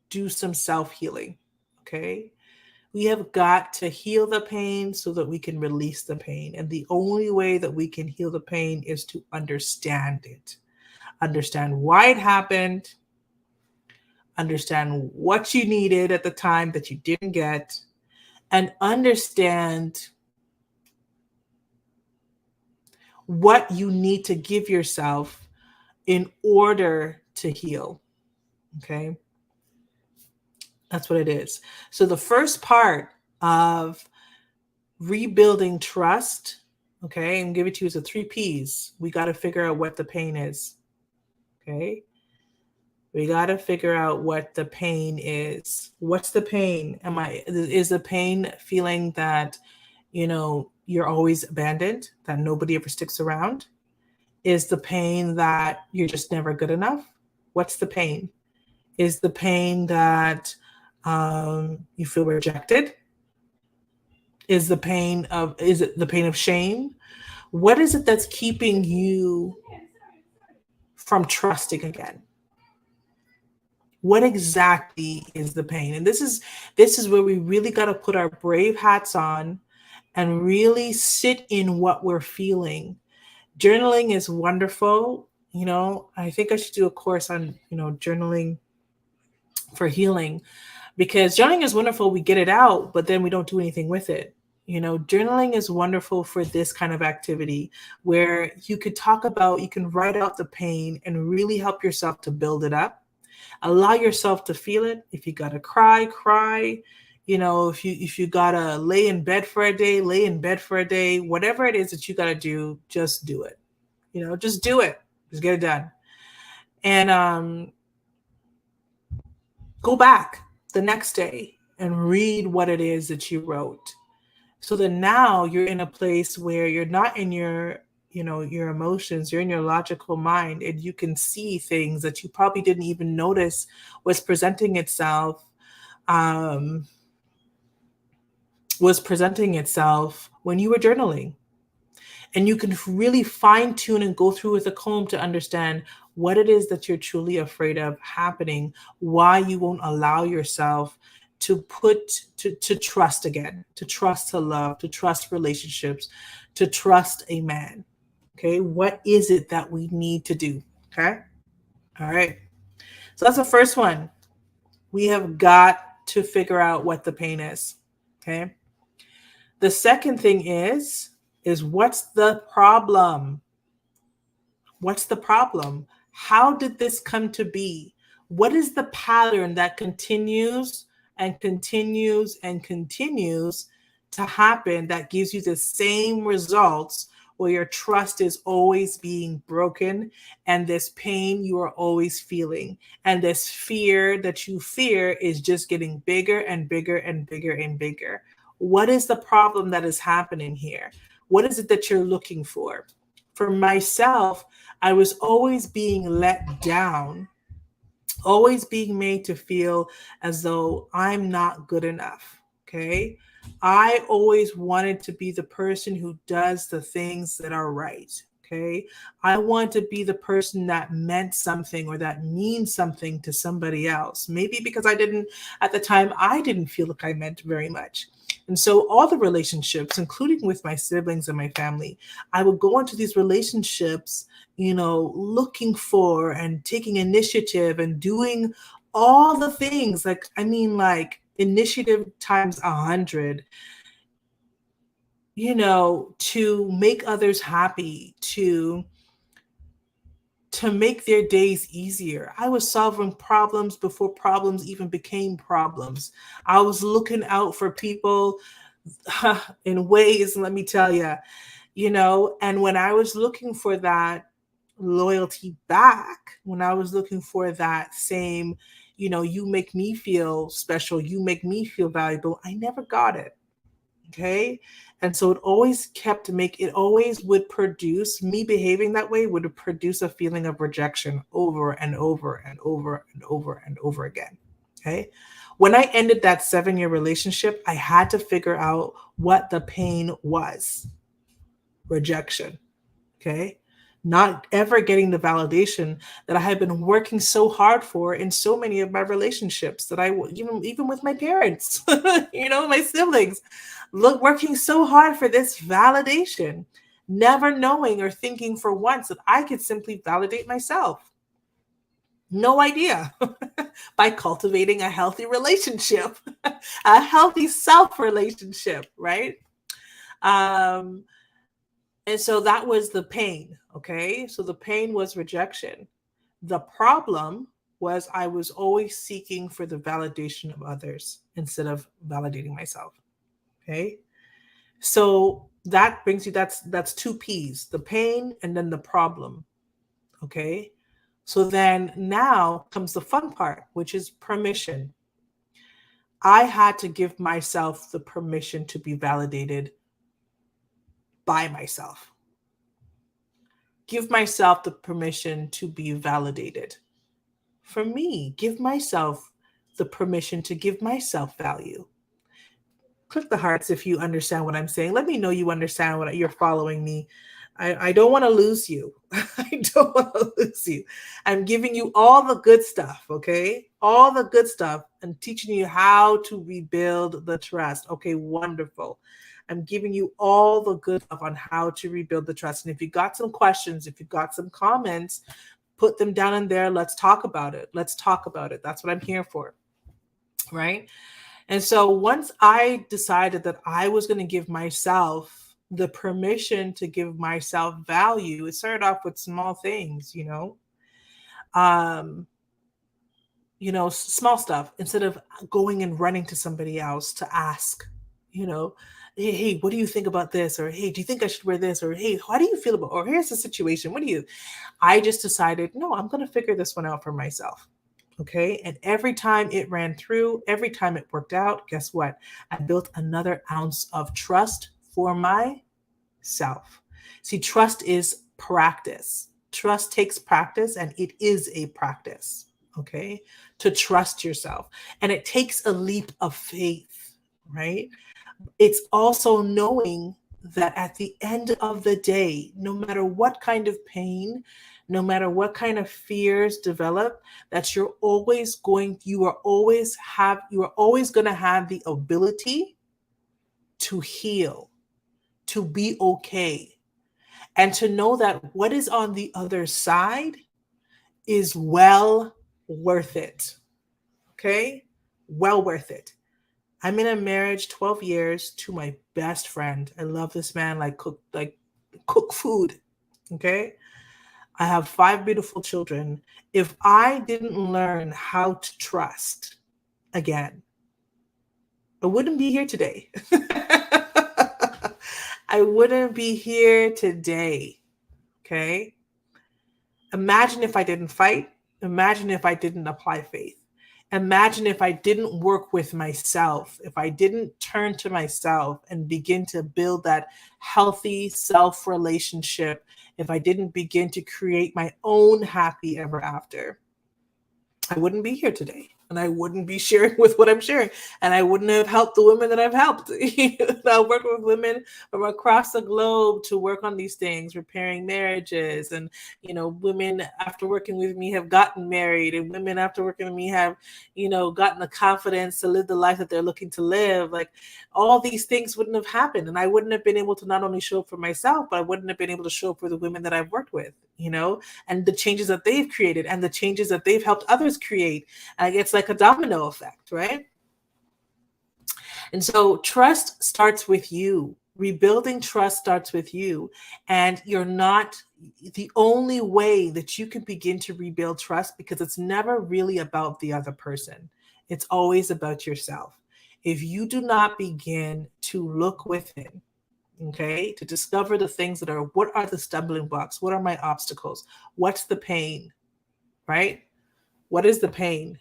do some self-healing. Okay. We have got to heal the pain so that we can release the pain. And the only way that we can heal the pain is to understand it. Understand why it happened, understand what you needed at the time that you didn't get, and understand what you need to give yourself in order to heal. Okay. That's what it is. So the first part of rebuilding trust, okay, and give it to you as a 3 P's. We got to figure out what the pain is. Okay. We got to figure out what the pain is. What's the pain? Is the pain feeling that, you're always abandoned, that nobody ever sticks around? Is the pain that you're just never good enough? What's the pain? Is the pain that you feel rejected? Is it the pain of shame? What is it that's keeping you from trusting again? What exactly is the pain? And this is where we really got to put our brave hats on and really sit in what we're feeling. Journaling is wonderful. I think I should do a course on, journaling for healing, because journaling is wonderful. We get it out, but then we don't do anything with it. Journaling is wonderful for this kind of activity where you can write out the pain and really help yourself to build it up. Allow yourself to feel it. If you gotta cry, cry. If you gotta lay in bed for a day, lay in bed for a day. Whatever it is that you gotta do, just do it. Just do it. Just get it done. And go back the next day and read what it is that you wrote, so that now you're in a place where you're not in your emotions, you're in your logical mind, and you can see things that you probably didn't even notice was presenting itself um, when you were journaling. And you can really fine tune and go through with a comb to understand what it is that you're truly afraid of happening, why you won't allow yourself to trust again, to trust, to love, to trust relationships, to trust a man. Okay. What is it that we need to do? Okay. All right. So that's the first one. We have got to figure out what the pain is. Okay. The second thing is what's the problem? What's the problem? How did this come to be? What is the pattern that continues and continues and continues to happen that gives you the same results, where your trust is always being broken, and this pain you are always feeling, and this fear that you fear is just getting bigger and bigger and bigger and bigger? What is the problem that is happening here? What is it that you're looking for? For myself, I was always being let down, always being made to feel as though I'm not good enough. Okay. I always wanted to be the person who does the things that are right. Okay. I want to be the person that meant something or that means something to somebody else. Maybe because at the time, I didn't feel like I meant very much. And so all the relationships, including with my siblings and my family, I would go into these relationships, looking for and taking initiative and doing all the things, like initiative times 100, to make others happy, to make their days easier. I was solving problems before problems even became problems. I was looking out for people in ways, let me tell you, and when I was looking for that loyalty back, when I was looking for that same, you make me feel special, you make me feel valuable, I never got it. Okay. And so it always would produce, me behaving that way would produce a feeling of rejection over and over and over and over and over again. Okay. When I ended that 7-year relationship, I had to figure out what the pain was. Rejection. Okay. Not ever getting the validation that I had been working so hard for in so many of my relationships, that even with my parents, my siblings, working so hard for this validation, never knowing or thinking for once that I could simply validate myself. No idea. By cultivating a healthy relationship, a healthy self relationship, right? And so that was the pain. Okay. So the pain was rejection. The problem was I was always seeking for the validation of others instead of validating myself. Okay. So that brings you, that's two P's, the pain and then the problem. Okay. So then now comes the fun part, which is permission. I had to give myself the permission to be validated by myself. Give myself the permission to be validated. For me, give myself the permission to give myself value. Click the hearts if you understand what I'm saying. Let me know you understand what you're following me. I don't want to lose you. I don't want to lose you. I'm giving you all the good stuff, okay? All the good stuff and teaching you how to rebuild the trust. Okay, wonderful. I'm giving you all the good stuff on how to rebuild the trust. And if you got some questions, if you got some comments, put them down in there. Let's talk about it. Let's talk about it. That's what I'm here for, right? And so once I decided that I was going to give myself the permission to give myself value, it started off with small things, um, small stuff. Instead of going and running to somebody else to ask, you know, hey, what do you think about this? Or, hey, do you think I should wear this? Or, hey, how do you feel about, or here's the situation. I just decided, no, I'm going to figure this one out for myself. Okay. And every time it ran through, every time it worked out, guess what? I built another ounce of trust for myself. See, trust is practice. Trust takes practice, and it is a practice. Okay. To trust yourself. And it takes a leap of faith, right? It's also knowing that at the end of the day, no matter what kind of pain, no matter what kind of fears develop, that you are always going to have the ability to heal, to be okay, and to know that what is on the other side is well worth it. Okay? Well worth it. I'm in a marriage 12 years to my best friend. I love this man like cook food. Okay? I have 5 beautiful children. If I didn't learn how to trust again, I wouldn't be here today. I wouldn't be here today. Okay? Imagine if I didn't fight. Imagine if I didn't apply faith. Imagine if I didn't work with myself, if I didn't turn to myself and begin to build that healthy self relationship, if I didn't begin to create my own happy ever after, I wouldn't be here today. And I wouldn't be sharing with what I'm sharing. And I wouldn't have helped the women that I've helped. I worked with women from across the globe to work on these things, repairing marriages. And, women after working with me have gotten married. And women after working with me have, gotten the confidence to live the life that they're looking to live. Like all these things wouldn't have happened. And I wouldn't have been able to not only show up for myself, but I wouldn't have been able to show up for the women that I've worked with, and the changes that they've created and the changes that they've helped others create. It's like a domino effect, right? And so trust starts with you. Rebuilding trust starts with you. And you're not the only way that you can begin to rebuild trust, because it's never really about the other person. It's always about yourself. If you do not begin to look within, okay, to discover the things what are the stumbling blocks? What are my obstacles? What's the pain, right? What is the pain?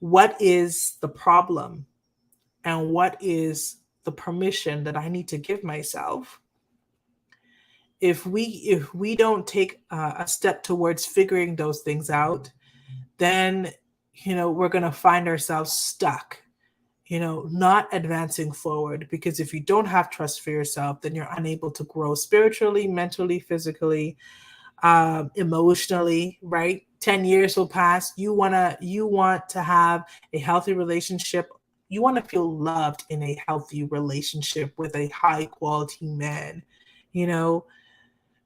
What is the problem? And what is the permission that I need to give myself? If we don't take a step towards figuring those things out, then, we're going to find ourselves stuck, not advancing forward. Because if you don't have trust for yourself, then you're unable to grow spiritually, mentally, physically, emotionally, right? 10 years will pass. You want to have a healthy relationship. You want to feel loved in a healthy relationship with a high quality man,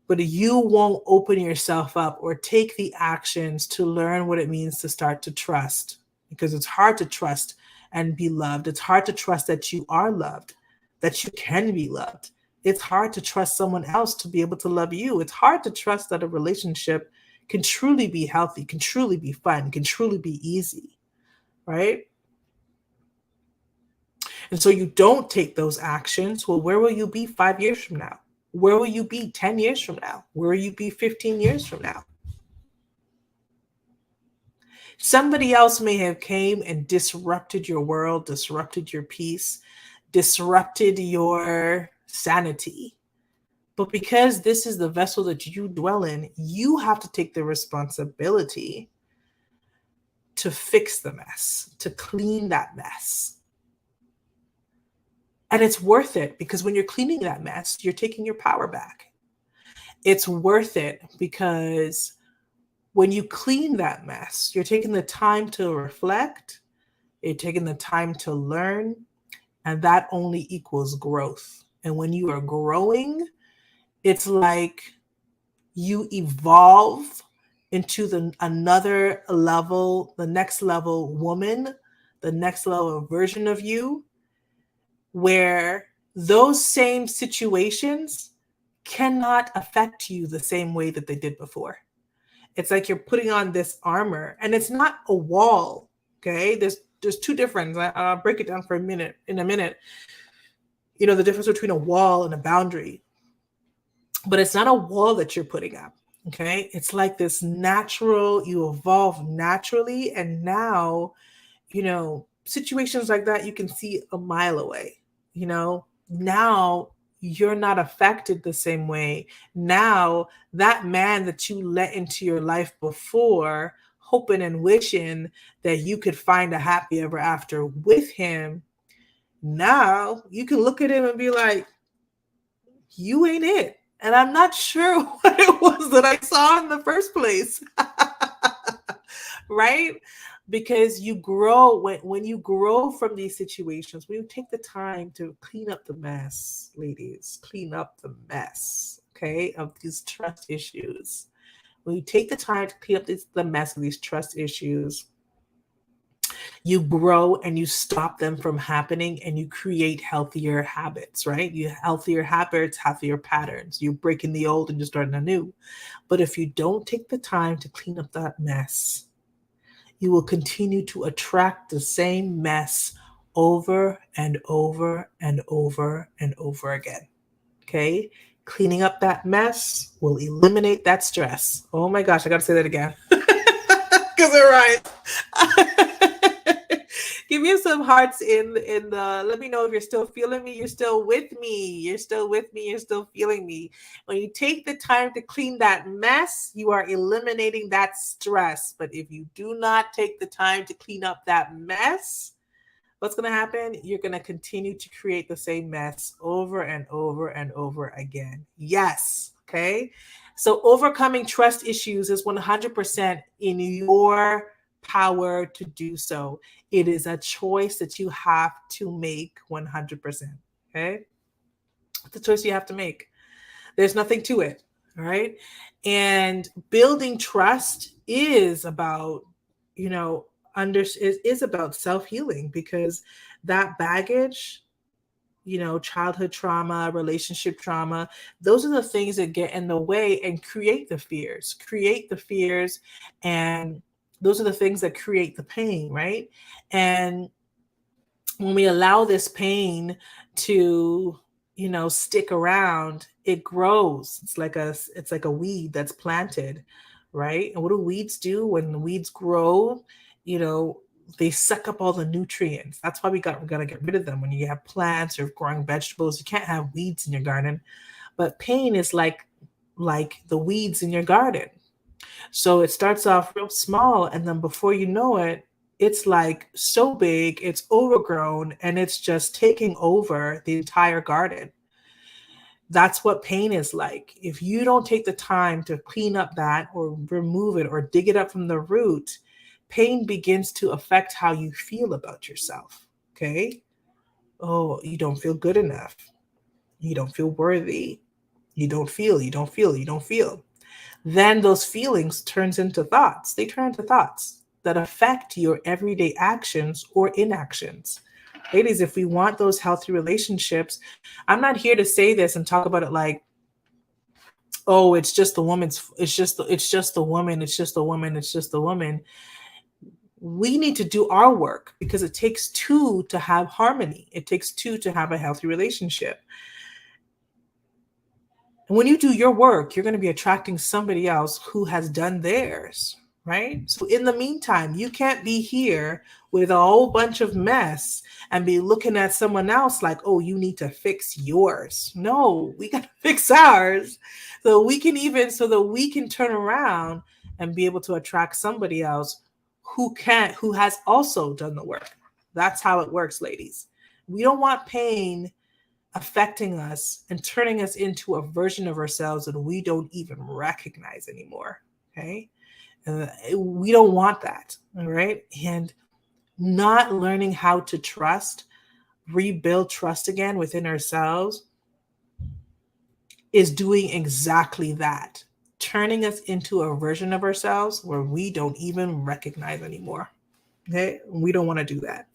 but you won't open yourself up or take the actions to learn what it means to start to trust, because it's hard to trust and be loved. It's hard to trust that you are loved, that you can be loved, It's hard to trust someone else to be able to love you. It's hard to trust that a relationship can truly be healthy, can truly be fun, can truly be easy, right? And so you don't take those actions. Well, where will you be 5 years from now? Where will you be 10 years from now? Where will you be 15 years from now? Somebody else may have came and disrupted your world, disrupted your peace, disrupted your sanity. But because this is the vessel that you dwell in, you have to take the responsibility to fix the mess, to clean that mess. And it's worth it because when you're cleaning that mess, you're taking your power back. It's worth it because when you clean that mess, you're taking the time to reflect, you're taking the time to learn, and that only equals growth. And when you are growing, it's like you evolve into another level, the next level woman, the next level version of you, where those same situations cannot affect you the same way that they did before. It's like you're putting on this armor, and it's not a wall. Okay, there's two differences. I'll break it down for a minute. In a minute, you know the difference between a wall and a boundary. But it's not a wall that you're putting up. Okay, it's like this natural. You evolve naturally, and now, situations like that you can see a mile away. Now you're not affected the same way. Now, that man that you let into your life before, hoping and wishing that you could find a happy ever after with him, now you can look at him and be like, you ain't it. And I'm not sure what it was that I saw in the first place. Right? Because you grow when you grow from these situations, when you take the time to clean up the mess, ladies, clean up the mess, okay, of these trust issues. When you take the time to clean up the mess of these trust issues, you grow and you stop them from happening, and you create healthier habits, right? You healthier habits, healthier patterns. You're breaking the old and you're starting anew. But if you don't take the time to clean up that mess, you will continue to attract the same mess over and over and over and over again. Okay? Cleaning up that mess will eliminate that stress. Oh my gosh, I got to say that again. Because it rhymes. Give me some hearts in the. Let me know if you're still feeling me. You're still with me. You're still with me. You're still feeling me. When you take the time to clean that mess, you are eliminating that stress. But if you do not take the time to clean up that mess, what's going to happen? You're going to continue to create the same mess over and over and over again. Yes. Okay. So overcoming trust issues is 100% in your power to do so. It is a choice that you have to make 100%. Okay. It's a choice you have to make. There's nothing to it. All right. And building trust is about, is about self-healing, because that baggage, childhood trauma, relationship trauma, those are the things that get in the way and create the fears, and those are the things that create the pain, right? And when we allow this pain to, stick around, it grows. It's like a weed that's planted, right? And what do weeds do when the weeds grow? They suck up all the nutrients. That's why we got to get rid of them. When you have plants or growing vegetables, you can't have weeds in your garden. But pain is like the weeds in your garden. So it starts off real small, and then before you know it, it's like so big, it's overgrown, and it's just taking over the entire garden. That's what pain is like. If you don't take the time to clean up that or remove it or dig it up from the root, pain begins to affect how you feel about yourself. Okay? Oh, you don't feel good enough. You don't feel worthy. You don't feel. Then those feelings turns into thoughts. They turn into thoughts that affect your everyday actions or inactions. Ladies, if we want those healthy relationships, I'm not here to say this and talk about it like, oh, it's just the woman's, it's just the woman, it's just the woman, it's just the woman. We need to do our work because it takes two to have harmony. It takes two to have a healthy relationship. And when you do your work, you're going to be attracting somebody else who has done theirs, right? So in the meantime, you can't be here with a whole bunch of mess and be looking at someone else like, oh, you need to fix yours. No, we got to fix ours so that we can turn around and be able to attract somebody else who has also done the work. That's how it works, ladies. We don't want pain affecting us and turning us into a version of ourselves that we don't even recognize anymore. Okay. We don't want that. All right. And not learning how to trust, rebuild trust again within ourselves is doing exactly that, turning us into a version of ourselves where we don't even recognize anymore. Okay. We don't want to do that.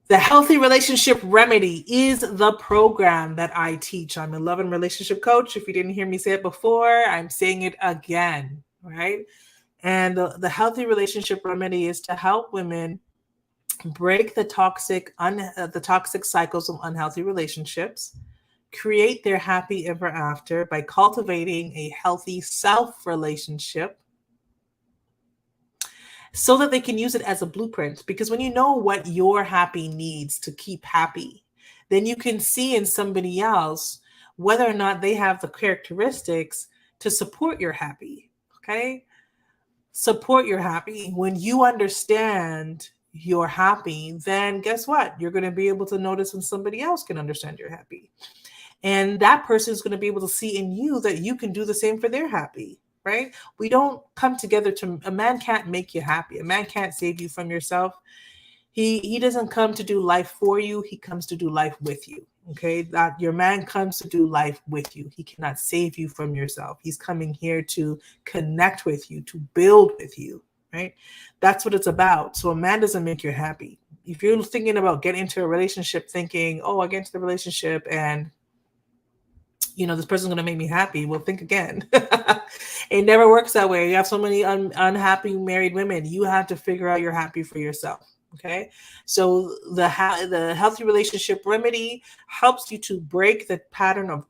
The Healthy Relationship Remedy is the program that I teach. I'm a love and relationship coach. If you didn't hear me say it before, I'm saying it again, right? And the Healthy Relationship Remedy is to help women break the toxic cycles of unhealthy relationships, create their happy ever after by cultivating a healthy self relationship, so that they can use it as a blueprint. Because when you know what your happy needs to keep happy, then you can see in somebody else whether or not they have the characteristics to support your happy. Okay. Support your happy. When you understand you're happy, then guess what? You're going to be able to notice when somebody else can understand you're happy. And that person is going to be able to see in you that you can do the same for their happy, right? We don't come together a man can't make you happy. A man can't save you from yourself. He doesn't come to do life for you. He comes to do life with you. Okay. That your man comes to do life with you. He cannot save you from yourself. He's coming here to connect with you, to build with you, right? That's what it's about. So a man doesn't make you happy. If you're thinking about getting into a relationship thinking, oh, I get into the relationship and this person's going to make me happy. Well, think again. It never works that way. You have so many unhappy married women. You have to figure out you're happy for yourself. Okay. So the Healthy Relationship Remedy helps you to break the pattern of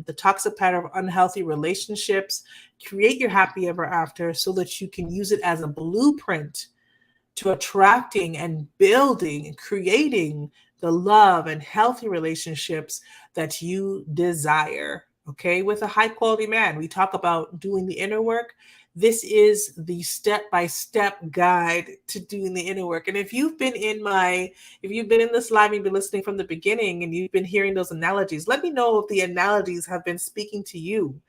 the toxic pattern of unhealthy relationships, create your happy ever after so that you can use it as a blueprint to attracting and building and creating the love and healthy relationships that you desire. Okay, with a high quality man. We talk about doing the inner work. This is the step-by-step guide to doing the inner work. And if you've been in this live, you've been listening from the beginning and you've been hearing those analogies, let me know if the analogies have been speaking to you.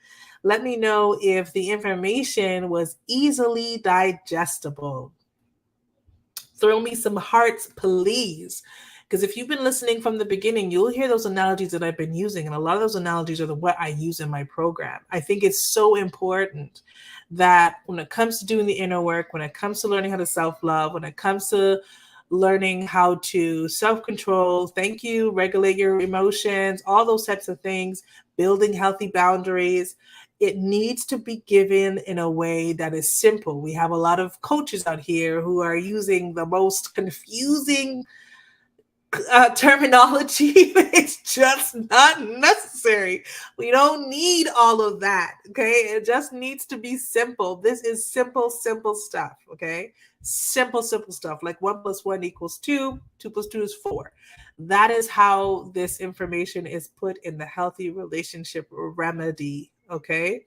Let me know if the information was easily digestible. Throw me some hearts, please. Because if you've been listening from the beginning, you'll hear those analogies that I've been using. And a lot of those analogies are what I use in my program. I think it's so important that when it comes to doing the inner work, when it comes to learning how to self-love, when it comes to learning how to self-control, regulate your emotions, all those types of things, building healthy boundaries, it needs to be given in a way that is simple. We have a lot of coaches out here who are using the most confusing terminology. It's just not necessary. We don't need all of that. Okay. It just needs to be simple. This is simple stuff. Okay. Simple stuff like 1 + 1 = 2, 2 + 2 is 4. That is how this information is put in the Healthy Relationship Remedy. Okay.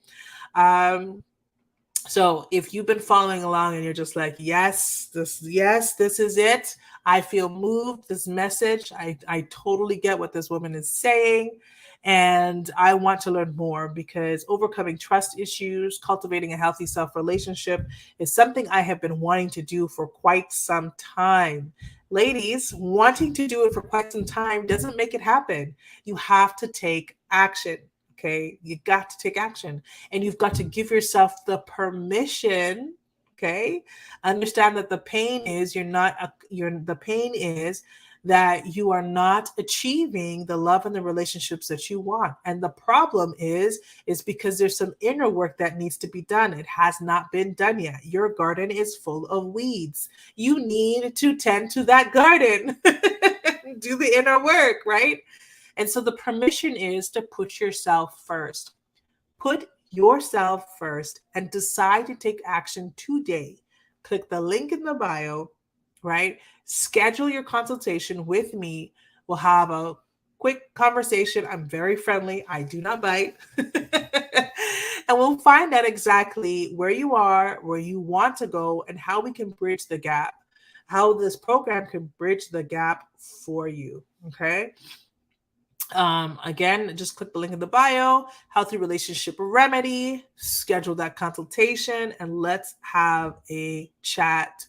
So if you've been following along and you're just like, yes, this is it. I feel moved. This message, I totally get what this woman is saying. And I want to learn more because overcoming trust issues, cultivating a healthy self-relationship is something I have been wanting to do for quite some time. Ladies, wanting to do it for quite some time doesn't make it happen. You have to take action. Okay, you got to take action and you've got to give yourself the permission. Okay. Understand that the pain is the pain is that you are not achieving the love and the relationships that you want. And the problem is because there's some inner work that needs to be done. It has not been done yet. Your garden is full of weeds. You need to tend to that garden. Do the inner work, right? And so the permission is to put yourself first. Put yourself first and decide to take action today. Click the link in the bio, right? Schedule your consultation with me. We'll have a quick conversation. I'm very friendly. I do not bite. And we'll find out exactly where you are, where you want to go, and how we can bridge the gap, how this program can bridge the gap for you. Okay. Again, just click the link in the bio, Healthy Relationship Remedy, schedule that consultation, and let's have a chat.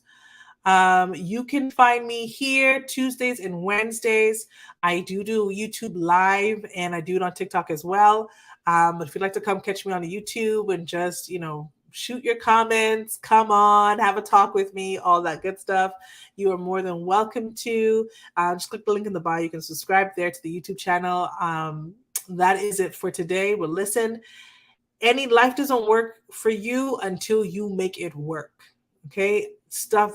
You can find me here Tuesdays and Wednesdays. I do YouTube live and I do it on TikTok as well. But if you'd like to come catch me on YouTube and just, shoot your comments, come on, have a talk with me, all that good stuff, you are more than welcome to. Just click the link in the bio. You can subscribe there to the YouTube channel. That is it for today. Well, listen, life doesn't work for you until you make it work. Okay?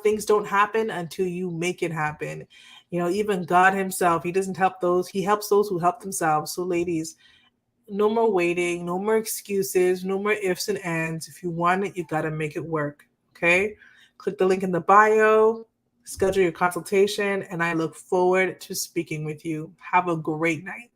Things don't happen until you make it happen. Even God himself, he helps those who help themselves. So ladies, no more waiting, no more excuses, no more ifs and ands. If you want it, you got to make it work. Okay? Click the link in the bio, schedule your consultation, and I look forward to speaking with you. Have a great night.